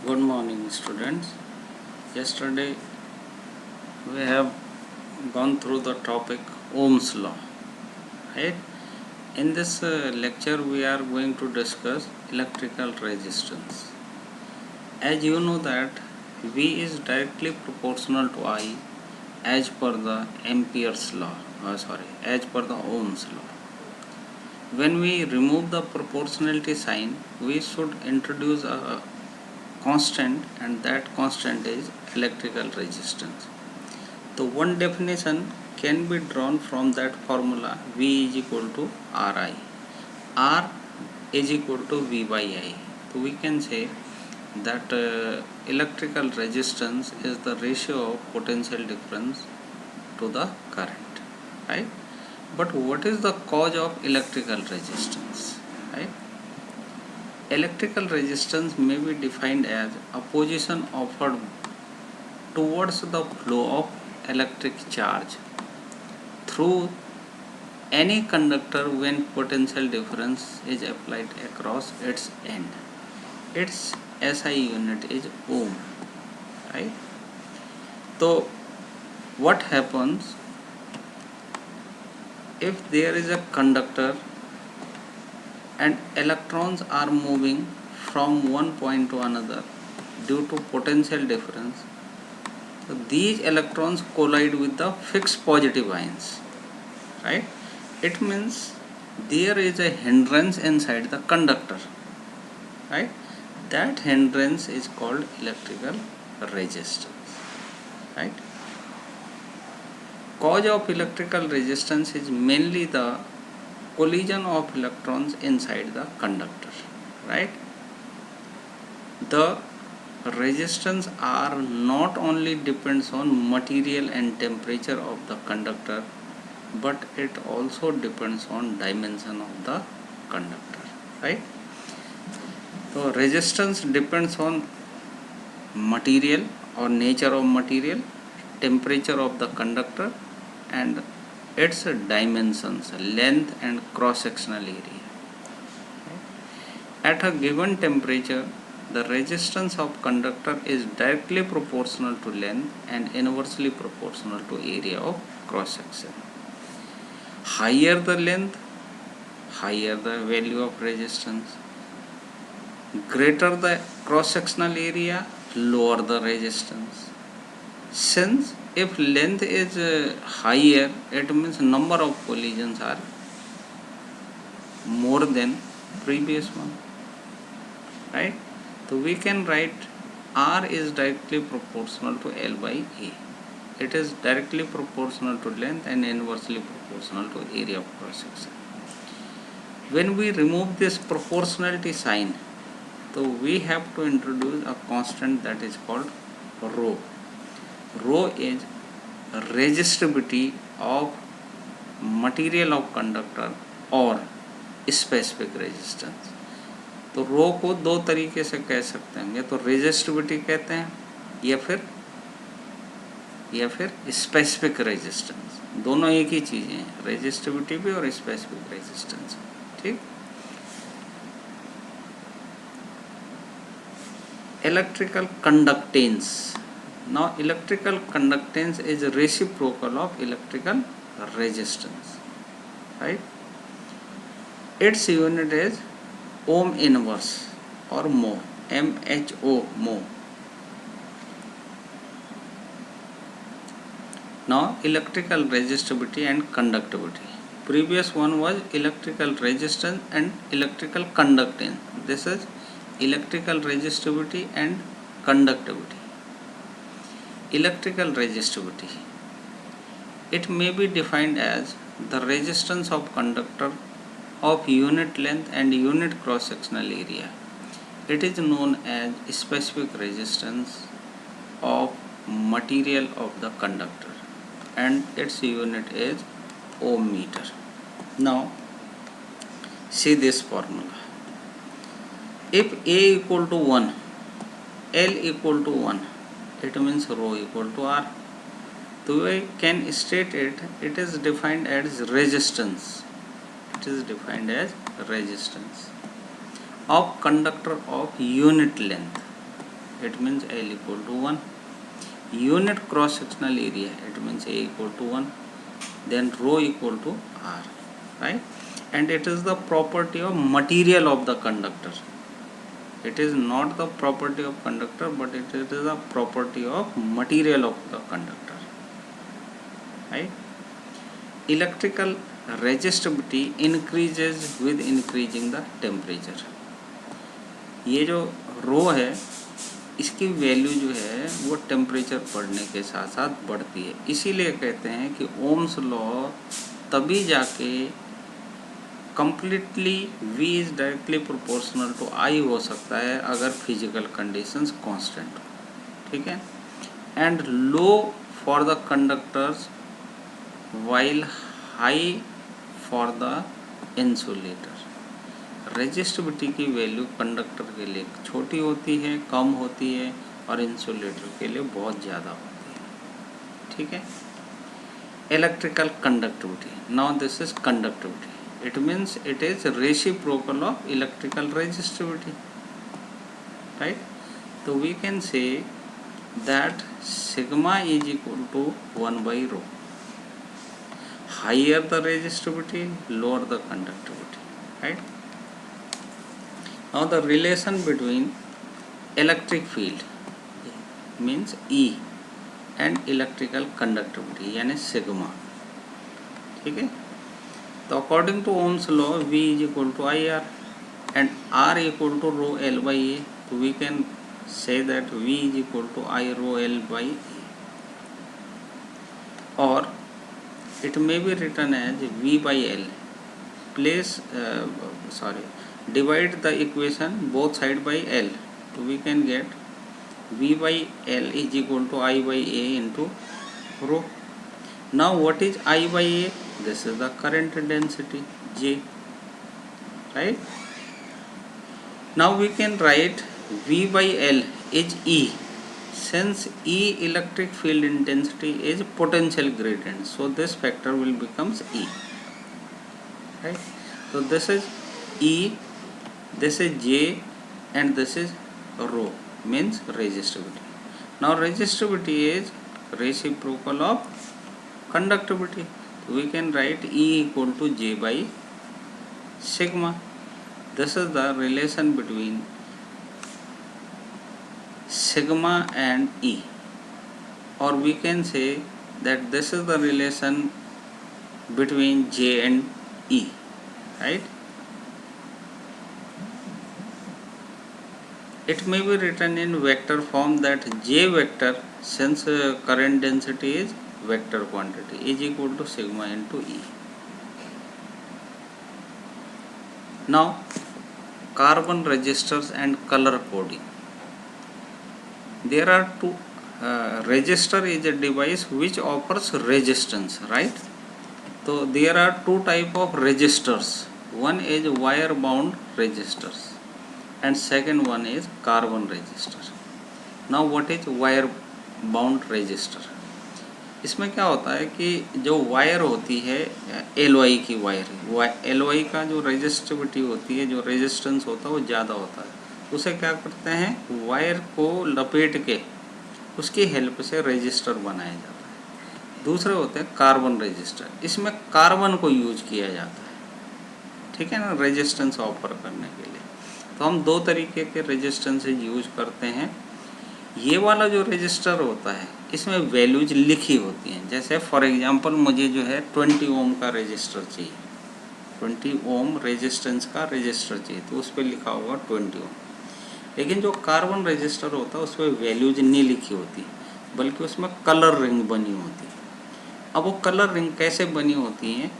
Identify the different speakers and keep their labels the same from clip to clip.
Speaker 1: Good morning, students. Yesterday we have gone through the topic Ohm's law, right? In this lecture, we are going to discuss electrical resistance. As you know that V is directly proportional to I as per the Ampere's law. As per the Ohm's law. When we remove the proportionality sign, we should introduce a constant, and that constant is electrical resistance. So one definition can be drawn from that formula V is equal to Ri. R is equal to V by I. So we can say that electrical resistance is the ratio of potential difference to the current, right? But what is the cause of electrical resistance, right? Electrical resistance may be defined as opposition offered towards the flow of electric charge through any conductor when potential difference is applied across its end. Its SI unit is ohm, right? So what happens if there is a conductor and electrons are moving from one point to another due to potential difference? So these electrons collide with the fixed positive ions, right? It means there is a hindrance inside the conductor, right? That hindrance is called electrical resistance, right? Cause of electrical resistance is mainly the collision of electrons inside the conductor, right? The resistance are not only depends on material and temperature of the conductor, but it also depends on dimension of the conductor, right? So resistance depends on material or nature of material, temperature of the conductor, and its dimensions, length and cross sectional area. At a given temperature, the resistance of conductor is directly proportional to length and inversely proportional to area of cross section. Higher the length, higher the value of resistance. Greater the cross sectional area, lower the resistance. Since if length is higher, it means number of collisions are more than previous one, right? So we can write R is directly proportional to L by A. It is directly proportional to length and inversely proportional to area of cross section. When we remove this proportionality sign, so we have to introduce a constant that is called rho. Rho is resistivity of material of conductor और specific resistance. तो रो को दो तरीके से कह सकते हैं, या तो रेजिस्टिविटी कहते हैं या फिर स्पेसिफिक रेजिस्टेंस. दोनों एक ही चीज़ें हैं, रेजिस्टिविटी भी और स्पेसिफिक रेजिस्टेंस. ठीक. Electrical conductance. Now electrical conductance is reciprocal of electrical resistance, right? Its unit is ohm inverse or mho, MHO, mho. Now electrical resistivity and conductivity. Previous one was electrical resistance and electrical conductance. This is electrical resistivity and conductivity. Electrical resistivity. It may be defined as the resistance of conductor of unit length and unit cross sectional area. It is known as specific resistance of material of the conductor, and its unit is ohm meter. Now see this formula. If A equal to 1, L equal to 1, it means rho equal to R. So we can state it is defined as resistance. It is defined as resistance of conductor of unit length. it means L equal to 1. Unit cross sectional area, it means A equal to 1. Then rho equal to R, right? And it is the property of material of the conductor. It is not the property of conductor, but it is the property of material of the conductor, right? Electrical resistivity increases with increasing the temperature. ये जो रो है इसकी value जो है वो temperature बढ़ने के साथ साथ बढ़ती है, इसीलिए कहते हैं कि ओम्स लॉ तभी जाके completely V is directly proportional to I हो सकता है अगर फिजिकल कंडीशंस कांस्टेंट हो, ठीक है. And low for the conductors while high for the insulator. Resistivity की वैल्यू कंडक्टर के लिए छोटी होती है, कम होती है, और इंसुलेटर के लिए बहुत ज़्यादा होती है, ठीक है. Electrical conductivity, now this is conductivity. It means it is reciprocal of electrical resistivity, right? So we can say that sigma is equal to 1 by rho. Higher the resistivity, lower the conductivity, right? Now the relation between electric field means E and electrical conductivity यानी sigma, ठीक है. तो according to Ohm's law V is equal to IR and R equal to rho L by A, तो we can say that V is equal to I rho L by A, और it may be written as V by L. Please divide the equation both side by L, तो we can get V by L is equal to I by A into rho. Now what is I by A? This is the current density J, right? Now we can write V by L is E, since E electric field intensity is potential gradient, so this factor will becomes E, right? So this is E, this is J, and this is rho, means resistivity. Now resistivity is reciprocal of conductivity, we can write E equal to J by sigma. This is the relation between sigma and E, or we can say that this is the relation between J and E, right? It may be written in vector form that J vector, since current density is vector quantity, is equal to sigma into E. Now carbon resistors and color coding. There are two resistor is a device which offers resistance, right? So there are two type of resistors. One is wire bound resistors and second one is carbon resistor. Now what is wire bound resistor? इसमें क्या होता है कि जो wire होती है एलवाई की wire, एलवाई का जो रेजिस्टिविटी होती है, जो रेजिस्टेंस होता है वो ज़्यादा होता है, उसे क्या करते हैं वायर को लपेट के उसकी हेल्प से रेजिस्टर बनाया जाता है. दूसरे होते हैं कार्बन रेजिस्टर, इसमें कार्बन को यूज किया जाता है, ठीक है ना, रेजिस्टेंस ऑफर करने के लिए. तो हम दो तरीके के रेजिस्टेंस यूज करते हैं. ये वाला जो रजिस्टर होता है इसमें वैल्यूज लिखी होती हैं, जैसे फॉर एग्जांपल मुझे जो है 20 ओम का रजिस्टर चाहिए, 20 ओम रेजिस्टेंस का रजिस्टर चाहिए, तो उस पर लिखा होगा 20 ओम. लेकिन जो कार्बन रजिस्टर होता है उस पर वैल्यूज नहीं लिखी होती, बल्कि उसमें कलर रिंग बनी होती है. अब वो कलर रिंग कैसे बनी होती हैं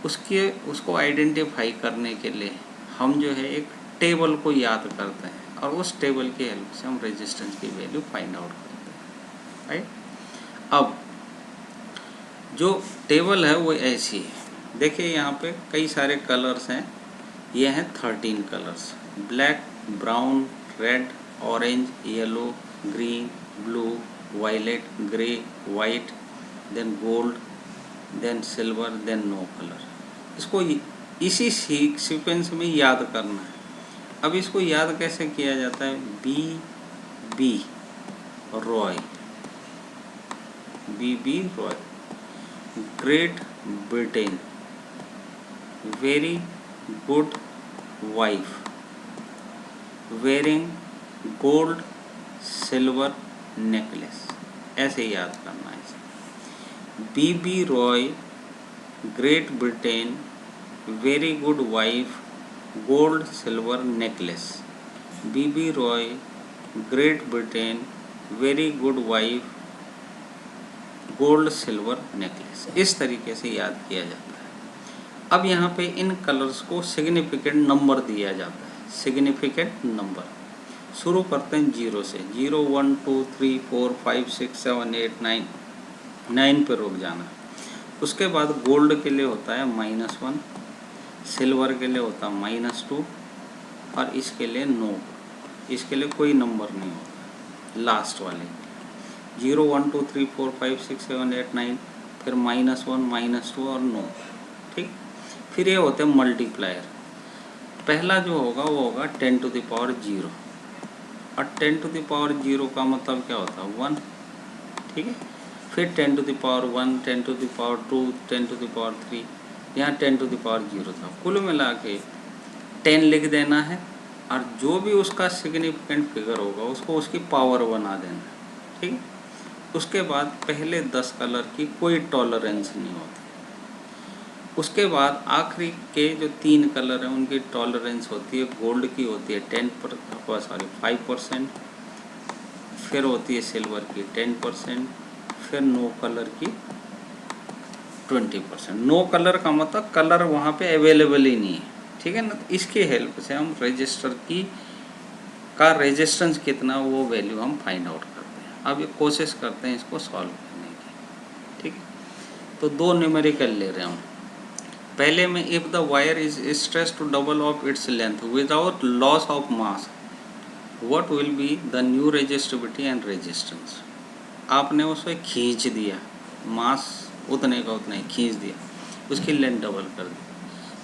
Speaker 1: उसको आइडेंटिफाई करने के लिए हम जो है एक टेबल को याद करते हैं, और उस टेबल की हेल्प से हम रेजिस्टेंस की वैल्यू फाइंड आउट करते हैं, राइट. अब जो टेबल है वो ऐसी है, देखिए यहाँ पे कई सारे कलर्स हैं, ये हैं 13 colours, black, brown, red, orange, yellow, green, blue, violet, grey, white, then gold, then silver, then no colour. इसको इसी सीक्वेंस में याद करना है. अब इसको याद कैसे किया जाता है, B B Roy, B Roy, Great Britain, very good wife, wearing gold silver necklace. ऐसे याद करना है इसे। B Roy, Great Britain, very good wife, gold silver necklace. B Roy, Great Britain, very good wife, gold silver necklace. इस तरीके से याद किया जाता है। अब यहाँ पे इन कलर्स को सिग्निफिकेंट नंबर दिया जाता है, सिग्निफिकेंट नंबर। शुरू करते हैं 0 से, 0 1 2 3 4 5 6 7 8 9, 9 पे रुक जाना। उसके बाद गोल्ड के लिए होता है -1, सिल्वर के लिए होता है -2 और इसके लिए नो, इसके लिए कोई नंबर नहीं होता लास्ट वाले। 0 1 2 3 4 5 6 7 8 9, फिर -1 -2 और नो। ठीक, फिर ये होते हैं मल्टीप्लायर। पहला जो होगा वो होगा 10 टू द पावर 0, और 10 टू द पावर 0 का मतलब क्या होता है 1। ठीक है, फिर 10 to the power 1, 10 to the power 2, 10 to the power 3, यहाँ 10 टू द पावर 0 था। कुल मिला के 10 लिख देना है, और जो भी उसका सिग्निफिकेंट फिगर होगा उसको उसकी पावर बना देना है। ठीक है, उसके बाद पहले 10 कलर की कोई टॉलरेंस नहीं होती। उसके बाद आखिरी के जो 3 कलर हैं उनकी टॉलरेंस होती है, गोल्ड की होती है 5%, फिर होती है सिल्वर की 10%, फिर नो कलर की 20%। नो कलर का मतलब कलर वहाँ पे अवेलेबल ही नहीं है। ठीक है ना, तो इसकी हेल्प से हम रजिस्टर की का रेजिस्टेंस कितना वो वैल्यू हम फाइंड आउट करते हैं। अब ये कोशिश करते हैं इसको सॉल्व करने की। ठीक है, तो 2 न्यूमेरिकल ले रहे हैं हम। पहले में if the wire is stretch to double of its length without loss of mass, what will be the new resistivity and resistance. आपने उसे खींच दिया, मास उतने का उतना ही खींच दिया, उसकी लेंथ डबल कर दी,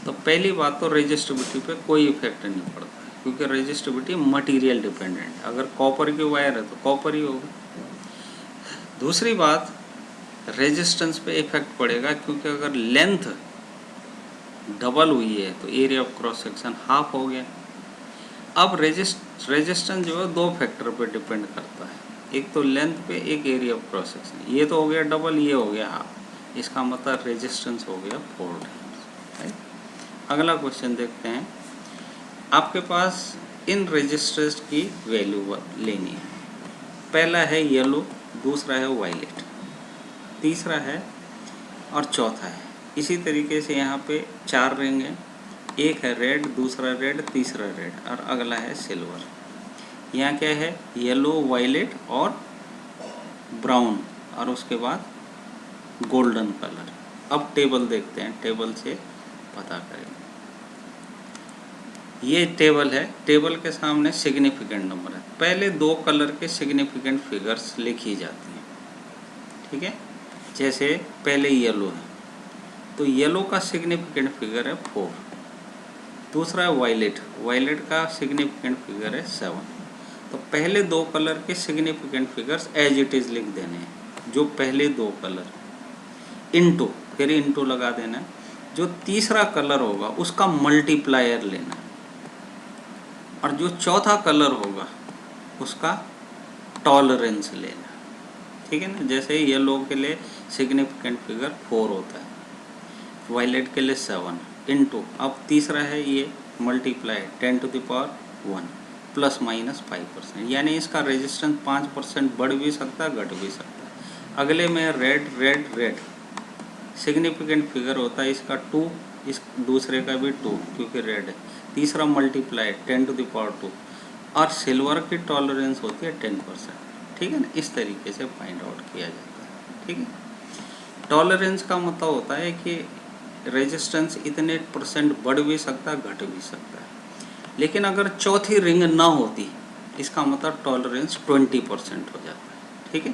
Speaker 1: तो पहली बात तो रेजिस्टिविटी पे कोई इफेक्ट नहीं पड़ता, क्योंकि रेजिस्टिविटी मटेरियल डिपेंडेंट है। अगर कॉपर की वायर है तो कॉपर ही होगा। दूसरी बात, रेजिस्टेंस पे इफेक्ट पड़ेगा, क्योंकि अगर लेंथ डबल हुई है तो area of cross section half हो गया। अब रेजिस्टेंस जो है 2 फैक्टर पे डिपेंड करता है, एक तो लेंथ पे, एक एरिया ऑफ क्रॉस सेक्शन। ये तो हो गया डबल, ये हो गया हाफ, इसका मतलब रेजिस्टेंस हो गया 4 टाइम्स। अगला क्वेश्चन देखते हैं। आपके पास इन रेजिस्टर्स की वैल्यू लेनी है। पहला है येलो, दूसरा है वायलेट, तीसरा है और चौथा है। इसी तरीके से यहाँ पे 4 रिंग हैं, एक है रेड, दूसरा रेड, तीसरा रेड, और अगला है सिल्वर। यहाँ क्या है, येलो, वायलेट और ब्राउन, और उसके बाद गोल्डन कलर। अब टेबल देखते हैं, टेबल से पता करेंगे। ये टेबल है, टेबल के सामने सिग्निफिकेंट नंबर है। पहले 2 कलर के सिग्निफिकेंट फिगर्स लिखी जाती हैं। ठीक है, जैसे पहले येलो है तो येलो का सिग्निफिकेंट फिगर है 4। दूसरा है वायलेट, वायलेट का सिग्निफिकेंट फिगर है 7। तो पहले 2 कलर के significant figures as it is लिख देने हैं, जो पहले 2 कलर इनटू, फिर इनटू लगा देना। जो तीसरा कलर होगा उसका मल्टीप्लायर लेना, और जो चौथा कलर होगा उसका टॉलरेंस लेना। ठीक है ना, जैसे येलो के लिए सिग्निफिकेंट फिगर 4 होता है, वायलेट के लिए 7 इनटू, अब तीसरा है ये multiply 10 to the power 1 plus minus 5%, यानी इसका रेजिस्टेंस 5% बढ़ भी सकता है, घट भी सकता है। अगले में red, red, red significant figure होता है इसका 2, इस दूसरे का भी 2 क्योंकि रेड है। तीसरा मल्टीप्लाई 10 टू द पावर 2, और सिल्वर की टॉलरेंस होती है 10%। ठीक है ना, इस तरीके से फाइंड आउट किया जाता है। ठीक है, टॉलरेंस का मतलब होता है कि रेजिस्टेंस इतने % बढ़ भी सकता है, घट भी सकता है। लेकिन अगर चौथी रिंग ना होती, इसका मतलब टॉलरेंस 20% हो जाता है। ठीक है,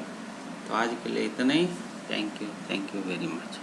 Speaker 1: तो आज के लिए इतना ही। Thank you very much.